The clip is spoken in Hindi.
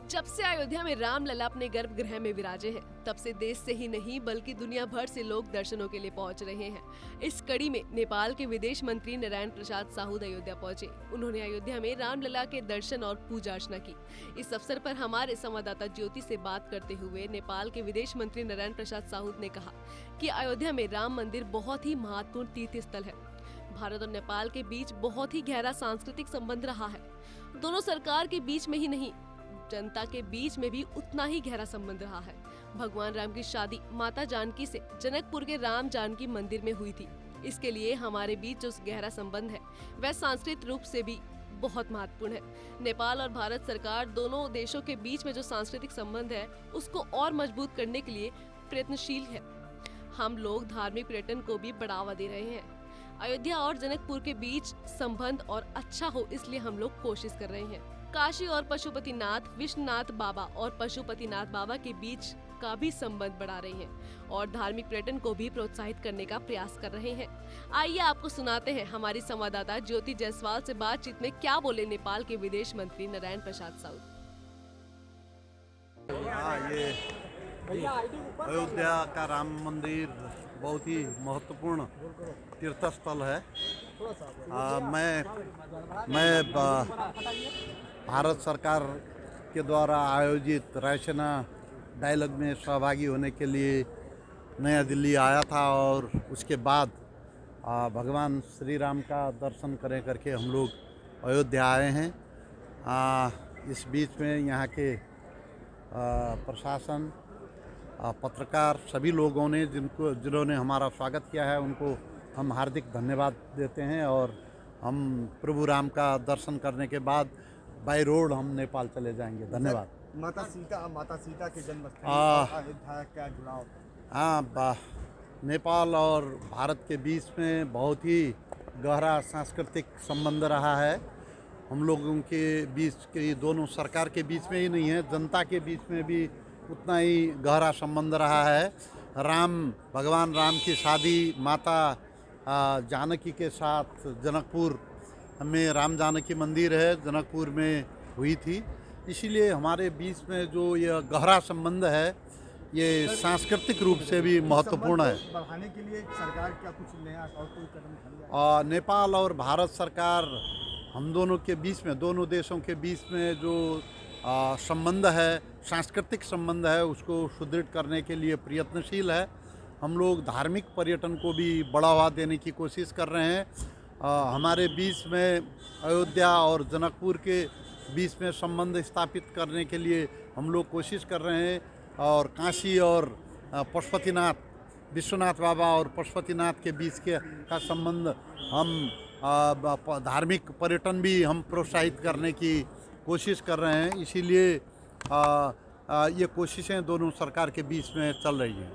जब से अयोध्या में रामलला अपने गर्भगृह में विराजे हैं, तब से देश से ही नहीं बल्कि दुनिया भर से लोग दर्शनों के लिए पहुंच रहे हैं। इस कड़ी में नेपाल के विदेश मंत्री नारायण प्रसाद साहू अयोध्या पहुंचे। उन्होंने अयोध्या में रामलला के दर्शन और पूजा अर्चना की। इस अवसर पर हमारे संवाददाता ज्योति से बात करते हुए नेपाल के विदेश मंत्री नारायण प्रसाद साहू ने कहा कि अयोध्या में राम मंदिर बहुत ही महत्वपूर्ण तीर्थ स्थल है। भारत और नेपाल के बीच बहुत ही गहरा सांस्कृतिक संबंध रहा है। दोनों सरकार के बीच में ही नहीं, जनता के बीच में भी उतना ही गहरा संबंध रहा है। भगवान राम की शादी माता जानकी से जनकपुर के राम जानकी मंदिर में हुई थी। इसके लिए हमारे बीच जो गहरा संबंध है वह सांस्कृतिक रूप से भी बहुत महत्वपूर्ण है। नेपाल और भारत सरकार दोनों देशों के बीच में जो सांस्कृतिक संबंध है उसको और मजबूत करने के लिए प्रयत्नशील है। हम लोग धार्मिक पर्यटन को भी बढ़ावा दे रहे हैं। अयोध्या और जनकपुर के बीच संबंध और अच्छा हो, इसलिए हम लोग कोशिश कर रहे हैं। काशी और पशुपतिनाथ विश्वनाथ बाबा और पशुपतिनाथ बाबा के बीच का भी संबंध बढ़ा रहे हैं और धार्मिक पर्यटन को भी प्रोत्साहित करने का प्रयास कर रहे हैं। आइए आपको सुनाते हैं हमारी संवाददाता ज्योति जायसवाल से बातचीत में क्या बोले नेपाल के विदेश मंत्री नारायण प्रसाद साहू। ये अयोध्या का राम मंदिर बहुत ही महत्वपूर्ण तीर्थ स्थल है। मैं भारत सरकार के द्वारा आयोजित रायसीना डायलॉग में सहभागी होने के लिए नया दिल्ली आया था और उसके बाद भगवान श्री राम का दर्शन करके हम लोग अयोध्या आए हैं। इस बीच में यहाँ के प्रशासन, पत्रकार, सभी लोगों ने जिन्होंने हमारा स्वागत किया है उनको हम हार्दिक धन्यवाद देते हैं और हम प्रभु राम का दर्शन करने के बाद बाय रोड हम नेपाल चले जाएंगे। धन्यवाद। माता सीता के जन्म अयोध्या का जुड़ाव? हाँ, नेपाल और भारत के बीच में बहुत ही गहरा सांस्कृतिक संबंध रहा है। हम लोगों के बीच के, दोनों सरकार के बीच में ही नहीं है, जनता के बीच में भी उतना ही गहरा संबंध रहा है। भगवान राम की शादी माता जानकी के साथ जनकपुर में राम जानकी मंदिर है, जनकपुर में हुई थी। इसीलिए हमारे बीच में जो यह गहरा संबंध है ये सांस्कृतिक रूप से भी महत्वपूर्ण है। बढ़ाने के लिए सरकार क्या कुछ नया और कोई कदम उठाया? नेपाल और भारत सरकार हम दोनों के बीच में, दोनों देशों के बीच में जो संबंध है, सांस्कृतिक संबंध है, उसको सुदृढ़ करने के लिए प्रयत्नशील है। हम लोग धार्मिक पर्यटन को भी बढ़ावा देने की कोशिश कर रहे हैं। हमारे बीच में अयोध्या और जनकपुर के बीच में संबंध स्थापित करने के लिए हम लोग कोशिश कर रहे हैं और काशी और पशुपतिनाथ, विश्वनाथ बाबा और पशुपतिनाथ के बीच का संबंध हम धार्मिक पर्यटन भी हम प्रोत्साहित करने की कोशिश कर रहे हैं। इसीलिए ये कोशिशें दोनों सरकार के बीच में चल रही हैं।